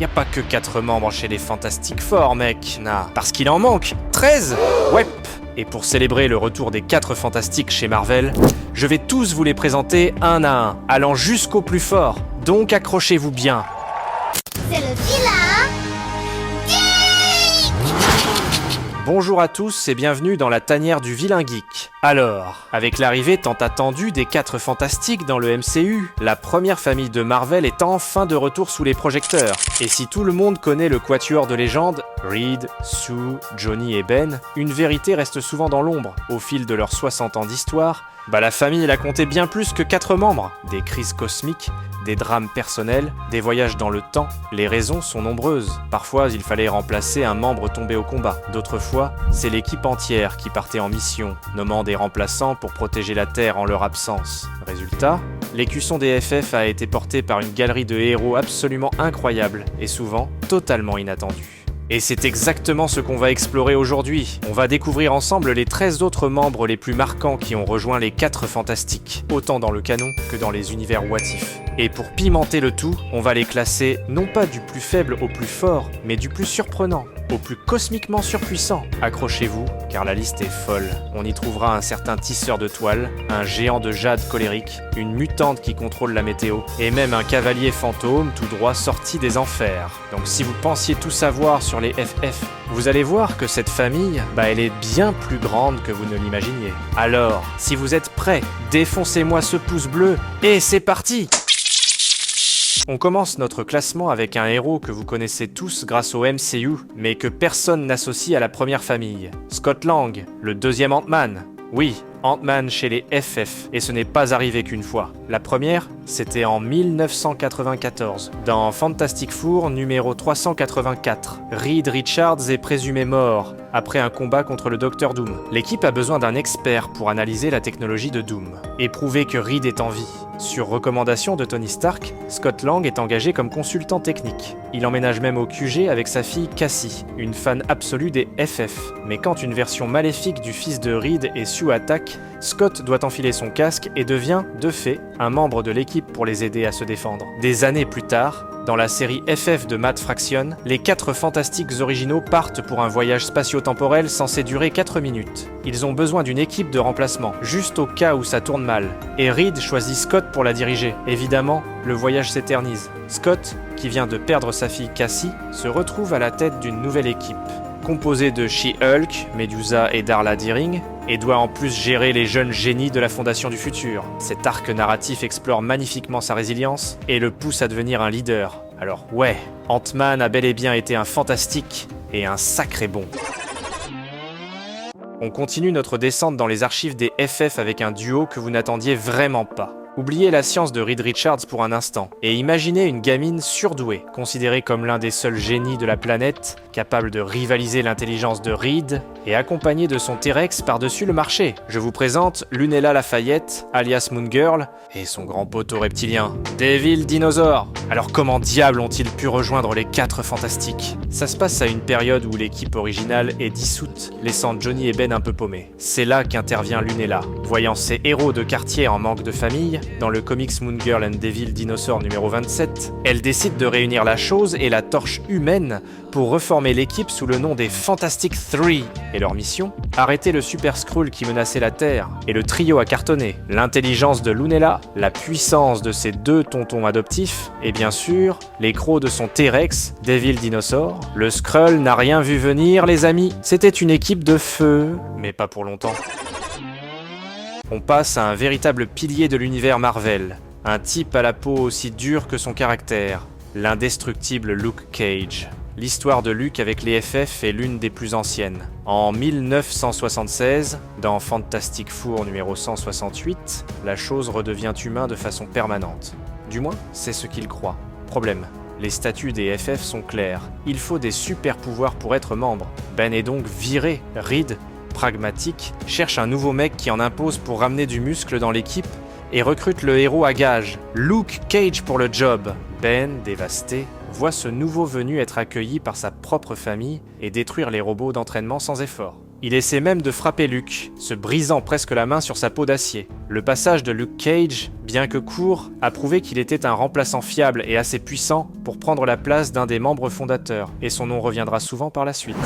Y a pas que 4 membres chez les Fantastic Four, mec. Nah, parce qu'il en manque 13. Ouais. Et pour célébrer le retour des 4 Fantastiques chez Marvel, je vais tous vous les présenter un à un, allant jusqu'au plus fort. Donc accrochez-vous bien. C'est le vilain geek. Bonjour à tous et bienvenue dans la tanière du vilain geek. Alors, avec l'arrivée tant attendue des 4 Fantastiques dans le MCU, la première famille de Marvel est enfin de retour sous les projecteurs. Et si tout le monde connaît le quatuor de légende, Reed, Sue, Johnny et Ben, une vérité reste souvent dans l'ombre. Au fil de leurs 60 ans d'histoire, la famille a compté bien plus que 4 membres. Des crises cosmiques, des drames personnels, des voyages dans le temps. Les raisons sont nombreuses. Parfois, il fallait remplacer un membre tombé au combat. D'autres fois, c'est l'équipe entière qui partait en mission, nommant des remplaçants pour protéger la Terre en leur absence. Résultat, l'écusson des FF a été porté par une galerie de héros absolument incroyable et souvent totalement inattendus. Et c'est exactement ce qu'on va explorer aujourd'hui. On va découvrir ensemble les 13 autres membres les plus marquants qui ont rejoint les 4 Fantastiques, autant dans le canon que dans les univers what if. Et pour pimenter le tout, on va les classer non pas du plus faible au plus fort, mais du plus surprenant au plus cosmiquement surpuissant. Accrochez-vous, car la liste est folle. On y trouvera un certain tisseur de toile, un géant de jade colérique, une mutante qui contrôle la météo, et même un cavalier fantôme tout droit sorti des enfers. Donc si vous pensiez tout savoir sur les FF, vous allez voir que cette famille, elle est bien plus grande que vous ne l'imaginiez. Alors, si vous êtes prêts, défoncez-moi ce pouce bleu, et c'est parti! On commence notre classement avec un héros que vous connaissez tous grâce au MCU, mais que personne n'associe à la première famille. Scott Lang, le deuxième Ant-Man. Oui, Ant-Man chez les FF, et ce n'est pas arrivé qu'une fois. La première, c'était en 1994, dans Fantastic Four numéro 384. Reed Richards est présumé mort, après un combat contre le Docteur Doom. L'équipe a besoin d'un expert pour analyser la technologie de Doom, et prouver que Reed est en vie. Sur recommandation de Tony Stark, Scott Lang est engagé comme consultant technique. Il emménage même au QG avec sa fille Cassie, une fan absolue des FF. Mais quand une version maléfique du fils de Reed et Sue attaque, Scott doit enfiler son casque et devient, de fait, un membre de l'équipe pour les aider à se défendre. Des années plus tard, dans la série FF de Matt Fraction, les 4 Fantastiques originaux partent pour un voyage spatio-temporel censé durer 4 minutes. Ils ont besoin d'une équipe de remplacement, juste au cas où ça tourne mal. Et Reed choisit Scott pour la diriger. Évidemment, le voyage s'éternise. Scott, qui vient de perdre sa fille Cassie, se retrouve à la tête d'une nouvelle équipe, composée de She-Hulk, Medusa et Darla Deering, et doit en plus gérer les jeunes génies de la Fondation du Futur. Cet arc narratif explore magnifiquement sa résilience et le pousse à devenir un leader. Alors ouais, Ant-Man a bel et bien été un fantastique et un sacré bon. On continue notre descente dans les archives des FF avec un duo que vous n'attendiez vraiment pas. Oubliez la science de Reed Richards pour un instant, et imaginez une gamine surdouée, considérée comme l'un des seuls génies de la planète, capable de rivaliser l'intelligence de Reed, et accompagnée de son T-Rex par-dessus le marché. Je vous présente Lunella Lafayette, alias Moon Girl, et son grand poteau reptilien, Devil Dinosaur. Alors comment diable ont-ils pu rejoindre les 4 Fantastiques? Ça se passe à une période où l'équipe originale est dissoute, laissant Johnny et Ben un peu paumés. C'est là qu'intervient Lunella. Voyant ses héros de quartier en manque de famille, dans le comics Moon Girl and Devil Dinosaur numéro 27, elle décide de réunir la chose et la torche humaine pour reformer l'équipe sous le nom des Fantastic 3. Et leur mission? Arrêter le Super Skrull qui menaçait la Terre. Et le trio a cartonné. L'intelligence de Lunella, la puissance de ses 2 tontons adoptifs, et bien sûr, les crocs de son T-Rex, Devil Dinosaur. Le Skrull n'a rien vu venir, les amis. C'était une équipe de feu, mais pas pour longtemps. On passe à un véritable pilier de l'univers Marvel, un type à la peau aussi dure que son caractère, l'indestructible Luke Cage. L'histoire de Luke avec les FF est l'une des plus anciennes. En 1976, dans Fantastic Four numéro 168, la chose redevient humain de façon permanente. Du moins, c'est ce qu'il croit. Problème. Les statuts des FF sont clairs. Il faut des super pouvoirs pour être membre. Ben est donc viré. Reed, pragmatique, cherche un nouveau mec qui en impose pour ramener du muscle dans l'équipe et recrute le héros à gage, Luke Cage pour le job. Ben, dévasté, voit ce nouveau venu être accueilli par sa propre famille et détruire les robots d'entraînement sans effort. Il essaie même de frapper Luke, se brisant presque la main sur sa peau d'acier. Le passage de Luke Cage, bien que court, a prouvé qu'il était un remplaçant fiable et assez puissant pour prendre la place d'un des membres fondateurs, et son nom reviendra souvent par la suite.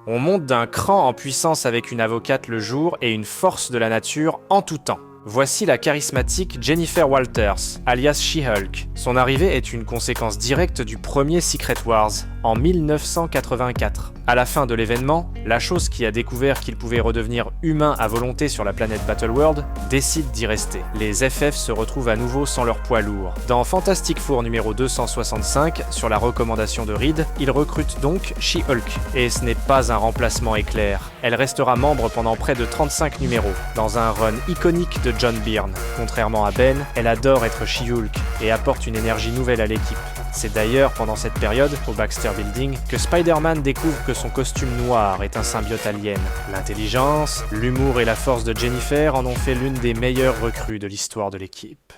On monte d'un cran en puissance avec une avocate le jour et une force de la nature en tout temps. Voici la charismatique Jennifer Walters, alias She-Hulk. Son arrivée est une conséquence directe du premier Secret Wars, en 1984. À la fin de l'événement, la chose qui a découvert qu'il pouvait redevenir humain à volonté sur la planète Battleworld décide d'y rester. Les FF se retrouvent à nouveau sans leur poids lourd. Dans Fantastic Four numéro 265, sur la recommandation de Reed, il recrute donc She-Hulk. Et ce n'est pas un remplacement éclair. Elle restera membre pendant près de 35 numéros, dans un run iconique de John Byrne. Contrairement à Ben, elle adore être She-Hulk et apporte une énergie nouvelle à l'équipe. C'est d'ailleurs pendant cette période, au Baxter Building, que Spider-Man découvre que son costume noir est un symbiote alien. L'intelligence, l'humour et la force de Jennifer en ont fait l'une des meilleures recrues de l'histoire de l'équipe.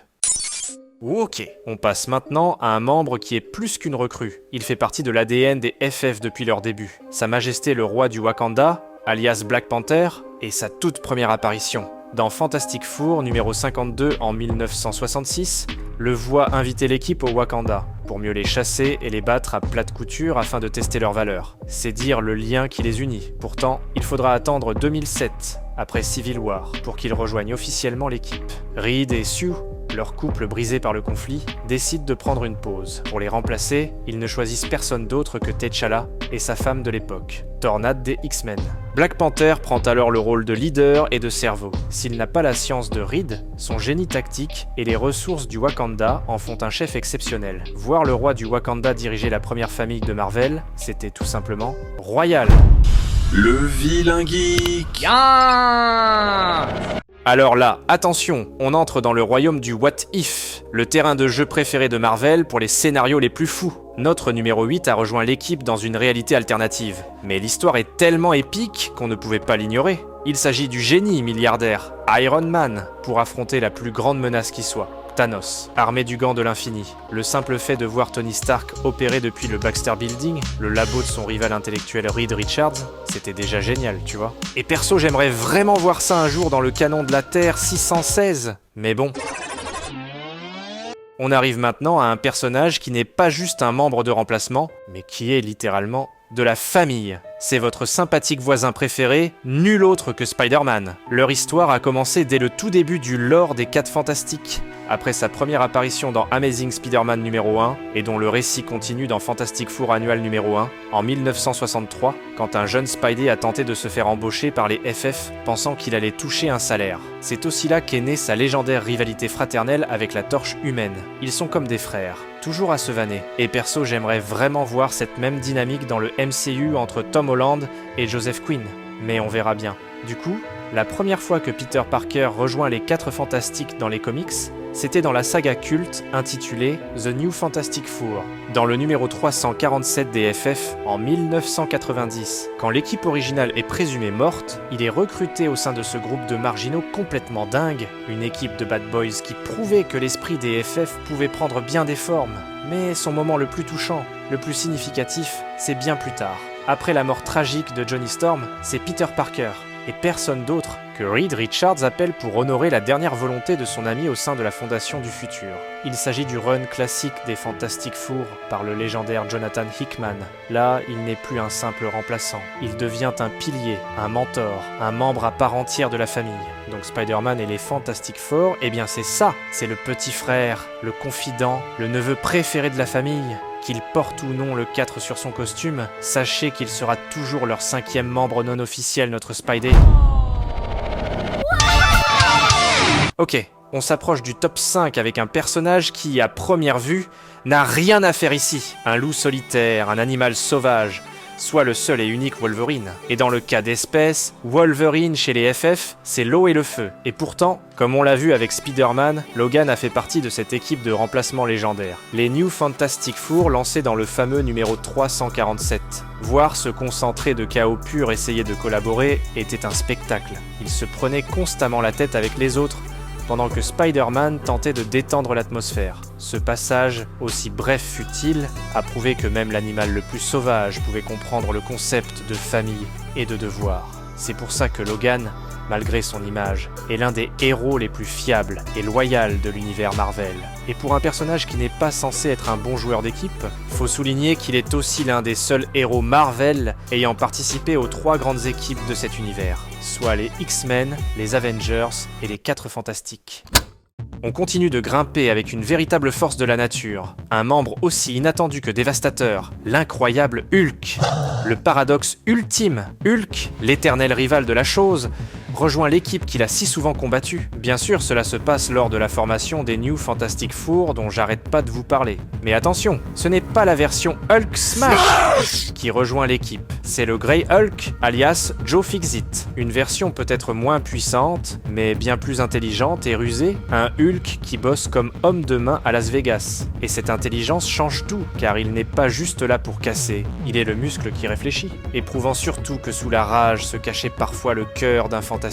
Ok, on passe maintenant à un membre qui est plus qu'une recrue. Il fait partie de l'ADN des FF depuis leur début. Sa Majesté le Roi du Wakanda, alias Black Panther, et sa toute première apparition. Dans Fantastic Four numéro 52 en 1966, le voit inviter l'équipe au Wakanda, pour mieux les chasser et les battre à plate couture afin de tester leur valeur. C'est dire le lien qui les unit. Pourtant, il faudra attendre 2007, après Civil War, pour qu'ils rejoignent officiellement l'équipe. Reed et Sue, leur couple brisé par le conflit, décident de prendre une pause. Pour les remplacer, ils ne choisissent personne d'autre que T'Challa et sa femme de l'époque, Tornade des X-Men. Black Panther prend alors le rôle de leader et de cerveau. S'il n'a pas la science de Reed, son génie tactique et les ressources du Wakanda en font un chef exceptionnel. Voir le roi du Wakanda diriger la première famille de Marvel, c'était tout simplement royal. Le vilain geek. Yeah. Alors là, attention, on entre dans le royaume du What If, le terrain de jeu préféré de Marvel pour les scénarios les plus fous. Notre numéro 8 a rejoint l'équipe dans une réalité alternative. Mais l'histoire est tellement épique qu'on ne pouvait pas l'ignorer. Il s'agit du génie milliardaire, Iron Man, pour affronter la plus grande menace qui soit. Thanos, armé du gant de l'infini. Le simple fait de voir Tony Stark opérer depuis le Baxter Building, le labo de son rival intellectuel Reed Richards, c'était déjà génial, tu vois. Et perso, j'aimerais vraiment voir ça un jour dans le canon de la Terre 616. Mais bon. On arrive maintenant à un personnage qui n'est pas juste un membre de remplacement, mais qui est littéralement de la famille. C'est votre sympathique voisin préféré, nul autre que Spider-Man. Leur histoire a commencé dès le tout début du lore des 4 Fantastiques, après sa première apparition dans Amazing Spider-Man numéro 1, et dont le récit continue dans Fantastic Four annual numéro 1, en 1963, quand un jeune Spidey a tenté de se faire embaucher par les FF, pensant qu'il allait toucher un salaire. C'est aussi là qu'est née sa légendaire rivalité fraternelle avec la Torche humaine. Ils sont comme des frères, toujours à se vanner. Et perso, j'aimerais vraiment voir cette même dynamique dans le MCU entre Tom Holland et Joseph Quinn. Mais on verra bien. Du coup, la première fois que Peter Parker rejoint les 4 Fantastiques dans les comics, c'était dans la saga culte intitulée The New Fantastic Four, dans le numéro 347 des FF en 1990. Quand l'équipe originale est présumée morte, il est recruté au sein de ce groupe de marginaux complètement dingue, une équipe de bad boys qui prouvait que l'esprit des FF pouvait prendre bien des formes. Mais son moment le plus touchant, le plus significatif, c'est bien plus tard. Après la mort tragique de Johnny Storm, c'est Peter Parker, et personne d'autre que Reed Richards appelle pour honorer la dernière volonté de son ami au sein de la Fondation du Futur. Il s'agit du run classique des Fantastic Four par le légendaire Jonathan Hickman. Là, il n'est plus un simple remplaçant. Il devient un pilier, un mentor, un membre à part entière de la famille. Donc Spider-Man et les Fantastic Four, eh bien c'est ça, c'est le petit frère, le confident, le neveu préféré de la famille. Qu'il porte ou non le 4 sur son costume, sachez qu'il sera toujours leur 5e membre non officiel, notre Spidey. Ok, on s'approche du top 5 avec un personnage qui, à première vue, n'a rien à faire ici. Un loup solitaire, un animal sauvage, soit le seul et unique Wolverine. Et dans le cas d'espèce, Wolverine chez les FF, c'est l'eau et le feu. Et pourtant, comme on l'a vu avec Spider-Man, Logan a fait partie de cette équipe de remplacement légendaire. Les New Fantastic Four lancés dans le fameux numéro 347. Voir ce concentré de chaos pur essayer de collaborer était un spectacle. Ils se prenaient constamment la tête avec les autres, pendant que Spider-Man tentait de détendre l'atmosphère. Ce passage, aussi bref fut-il, a prouvé que même l'animal le plus sauvage pouvait comprendre le concept de famille et de devoir. C'est pour ça que Logan, malgré son image, est l'un des héros les plus fiables et loyaux de l'univers Marvel. Et pour un personnage qui n'est pas censé être un bon joueur d'équipe, faut souligner qu'il est aussi l'un des seuls héros Marvel ayant participé aux 3 grandes équipes de cet univers, soit les X-Men, les Avengers et les 4 Fantastiques. On continue de grimper avec une véritable force de la nature, un membre aussi inattendu que dévastateur, l'incroyable Hulk. Le paradoxe ultime, Hulk, l'éternel rival de la chose, rejoint l'équipe qu'il a si souvent combattue. Bien sûr, cela se passe lors de la formation des New Fantastic Four dont j'arrête pas de vous parler. Mais attention, ce n'est pas la version Hulk Smash qui rejoint l'équipe. C'est le Grey Hulk, alias Joe Fixit. Une version peut-être moins puissante, mais bien plus intelligente et rusée. Un Hulk qui bosse comme homme de main à Las Vegas. Et cette intelligence change tout, car il n'est pas juste là pour casser. Il est le muscle qui réfléchit, et prouvant surtout que sous la rage se cachait parfois le cœur d'un fantastique.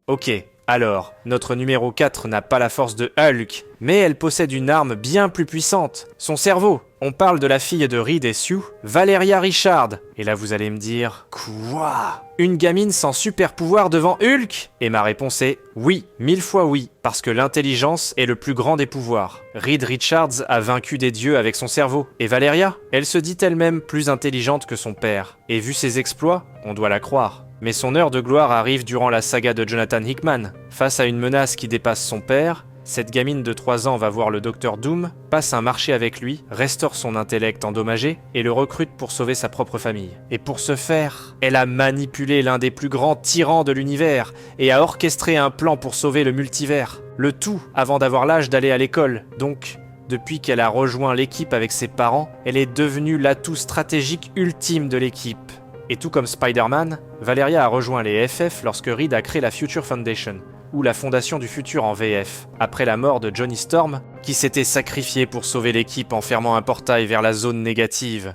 Ok, alors, notre numéro 4 n'a pas la force de Hulk, mais elle possède une arme bien plus puissante, son cerveau. On parle de la fille de Reed et Sue, Valeria Richard. Et là vous allez me dire, quoi? Une gamine sans super pouvoir devant Hulk? Et ma réponse est oui, 1000 fois oui, parce que l'intelligence est le plus grand des pouvoirs. Reed Richards a vaincu des dieux avec son cerveau. Et Valeria? Elle se dit elle-même plus intelligente que son père. Et vu ses exploits, on doit la croire. Mais son heure de gloire arrive durant la saga de Jonathan Hickman. Face à une menace qui dépasse son père, cette gamine de 3 ans va voir le Docteur Doom, passe un marché avec lui, restaure son intellect endommagé et le recrute pour sauver sa propre famille. Et pour ce faire, elle a manipulé l'un des plus grands tyrans de l'univers et a orchestré un plan pour sauver le multivers. Le tout avant d'avoir l'âge d'aller à l'école. Donc, depuis qu'elle a rejoint l'équipe avec ses parents, elle est devenue l'atout stratégique ultime de l'équipe. Et tout comme Spider-Man, Valeria a rejoint les FF lorsque Reed a créé la Future Foundation, ou la Fondation du Futur en VF, après la mort de Johnny Storm, qui s'était sacrifié pour sauver l'équipe en fermant un portail vers la zone négative.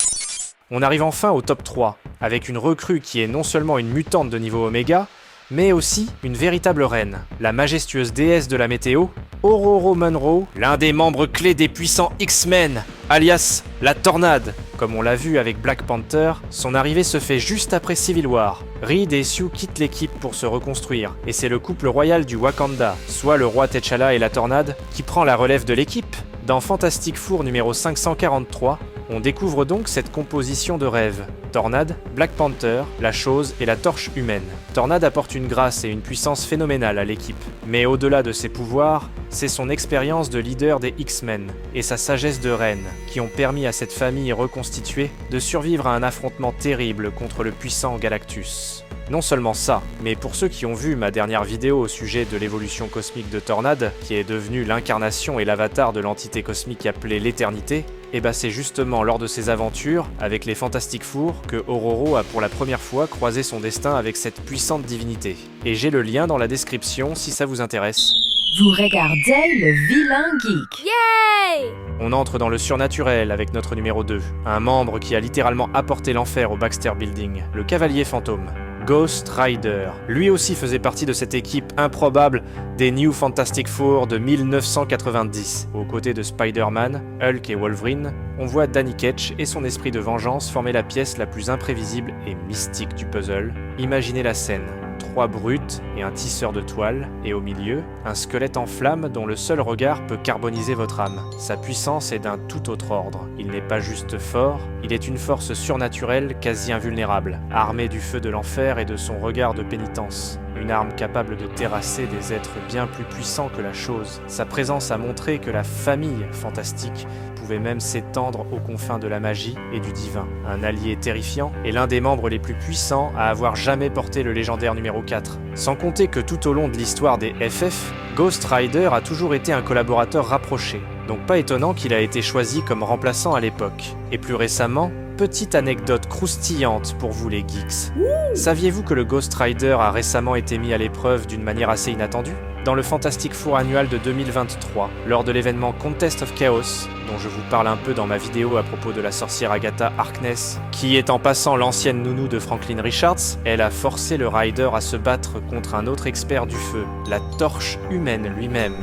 On arrive enfin au top 3, avec une recrue qui est non seulement une mutante de niveau Oméga, mais aussi une véritable reine, la majestueuse déesse de la météo, Ororo Munroe, l'un des membres clés des puissants X-Men, alias la Tornade. Comme on l'a vu avec Black Panther, son arrivée se fait juste après Civil War. Reed et Sue quittent l'équipe pour se reconstruire, et c'est le couple royal du Wakanda, soit le roi T'Challa et la Tornade, qui prend la relève de l'équipe. Dans Fantastic Four numéro 543, on découvre donc cette composition de rêves. Tornade, Black Panther, la Chose et la Torche humaine. Tornade apporte une grâce et une puissance phénoménale à l'équipe. Mais au-delà de ses pouvoirs, c'est son expérience de leader des X-Men et sa sagesse de reine qui ont permis à cette famille reconstituée de survivre à un affrontement terrible contre le puissant Galactus. Non seulement ça, mais pour ceux qui ont vu ma dernière vidéo au sujet de l'évolution cosmique de Tornade, qui est devenue l'incarnation et l'avatar de l'entité cosmique appelée l'Éternité, et bah c'est justement lors de ses aventures avec les Fantastic Four que Ororo a pour la première fois croisé son destin avec cette puissante divinité. Et j'ai le lien dans la description si ça vous intéresse. Vous regardez le Vilain Geek. Yay! On entre dans le surnaturel avec notre numéro 2, un membre qui a littéralement apporté l'enfer au Baxter Building, le Cavalier Fantôme. Ghost Rider. Lui aussi faisait partie de cette équipe improbable des New Fantastic Four de 1990. Aux côtés de Spider-Man, Hulk et Wolverine, on voit Danny Ketch et son esprit de vengeance former la pièce la plus imprévisible et mystique du puzzle. Imaginez la scène. 3 brutes et un tisseur de toile, et au milieu, un squelette en flammes dont le seul regard peut carboniser votre âme. Sa puissance est d'un tout autre ordre. Il n'est pas juste fort, il est une force surnaturelle quasi invulnérable, armée du feu de l'enfer et de son regard de pénitence. Une arme capable de terrasser des êtres bien plus puissants que la chose. Sa présence a montré que la famille fantastique pouvait même s'étendre aux confins de la magie et du divin. Un allié terrifiant et l'un des membres les plus puissants à avoir jamais porté le légendaire numéro 4. Sans compter que tout au long de l'histoire des FF, Ghost Rider a toujours été un collaborateur rapproché. Donc pas étonnant qu'il a été choisi comme remplaçant à l'époque. Et plus récemment, petite anecdote croustillante pour vous les geeks. Saviez-vous que le Ghost Rider a récemment été mis à l'épreuve d'une manière assez inattendue ? dans le Fantastic Four annual de 2023, lors de l'événement Contest of Chaos, dont je vous parle un peu dans ma vidéo à propos de la sorcière Agatha Harkness, qui est en passant l'ancienne nounou de Franklin Richards. Elle a forcé le Rider à se battre contre un autre expert du feu, la Torche humaine lui-même.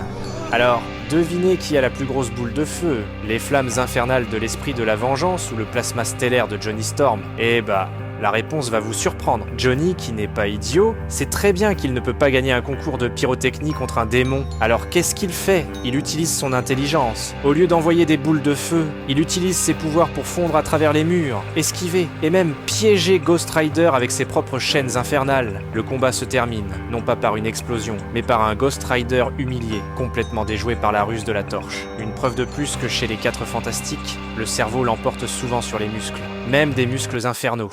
Alors, devinez qui a la plus grosse boule de feu, les flammes infernales de l'esprit de la vengeance ou le plasma stellaire de Johnny Storm? Eh bah, la réponse va vous surprendre. Johnny, qui n'est pas idiot, sait très bien qu'il ne peut pas gagner un concours de pyrotechnie contre un démon. Alors qu'est-ce qu'il fait? Il utilise son intelligence. Au lieu d'envoyer des boules de feu, il utilise ses pouvoirs pour fondre à travers les murs, esquiver et même piéger Ghost Rider avec ses propres chaînes infernales. Le combat se termine, non pas par une explosion, mais par un Ghost Rider humilié, complètement déjoué par la ruse de la torche. Une preuve de plus que chez les 4 Fantastiques, le cerveau l'emporte souvent sur les muscles, même des muscles infernaux.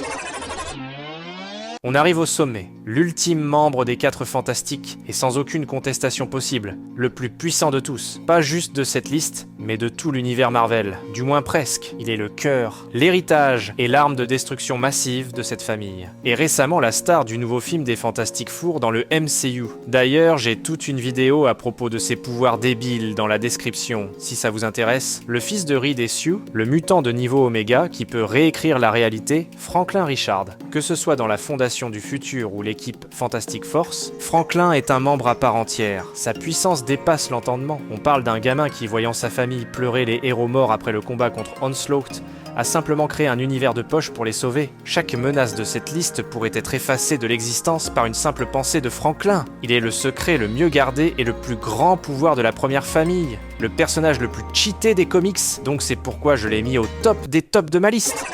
On arrive au sommet, l'ultime membre des 4 Fantastiques, et sans aucune contestation possible, le plus puissant de tous. Pas juste de cette liste, mais de tout l'univers Marvel. Du moins presque. Il est le cœur, l'héritage et l'arme de destruction massive de cette famille. Et récemment la star du nouveau film des Fantastic Four dans le MCU. D'ailleurs, j'ai toute une vidéo à propos de ses pouvoirs débiles dans la description, si ça vous intéresse. Le fils de Reed et Sue, le mutant de niveau Oméga qui peut réécrire la réalité, Franklin Richards. Que ce soit dans la Fondation du Futur ou l'équipe Fantastic Force, Franklin est un membre à part entière. Sa puissance dépasse l'entendement. On parle d'un gamin qui, voyant sa famille pleurer les héros morts après le combat contre Onslaught, a simplement créé un univers de poche pour les sauver. Chaque menace de cette liste pourrait être effacée de l'existence par une simple pensée de Franklin. Il est le secret le mieux gardé et le plus grand pouvoir de la première famille. Le personnage le plus cheaté des comics, donc c'est pourquoi je l'ai mis au top des tops de ma liste.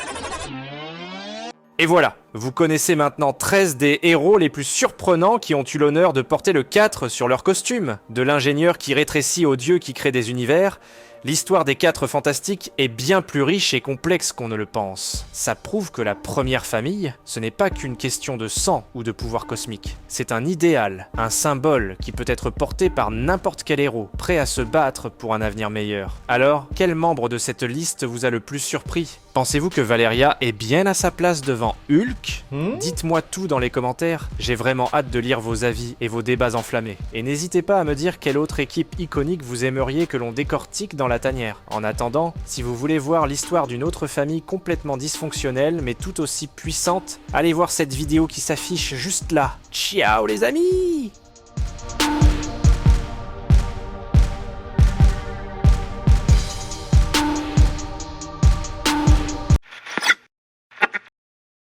Et voilà, vous connaissez maintenant 13 des héros les plus surprenants qui ont eu l'honneur de porter le 4 sur leur costume. De l'ingénieur qui rétrécit au dieu qui crée des univers, l'histoire des 4 Fantastiques est bien plus riche et complexe qu'on ne le pense. Ça prouve que la première famille, ce n'est pas qu'une question de sang ou de pouvoir cosmique. C'est un idéal, un symbole qui peut être porté par n'importe quel héros, prêt à se battre pour un avenir meilleur. Alors, quel membre de cette liste vous a le plus surpris? Pensez-vous que Valeria est bien à sa place devant Hulk? Dites-moi tout dans les commentaires, j'ai vraiment hâte de lire vos avis et vos débats enflammés. Et n'hésitez pas à me dire quelle autre équipe iconique vous aimeriez que l'on décortique dans la tanière. En attendant, si vous voulez voir l'histoire d'une autre famille complètement dysfonctionnelle mais tout aussi puissante, allez voir cette vidéo qui s'affiche juste là. Ciao les amis!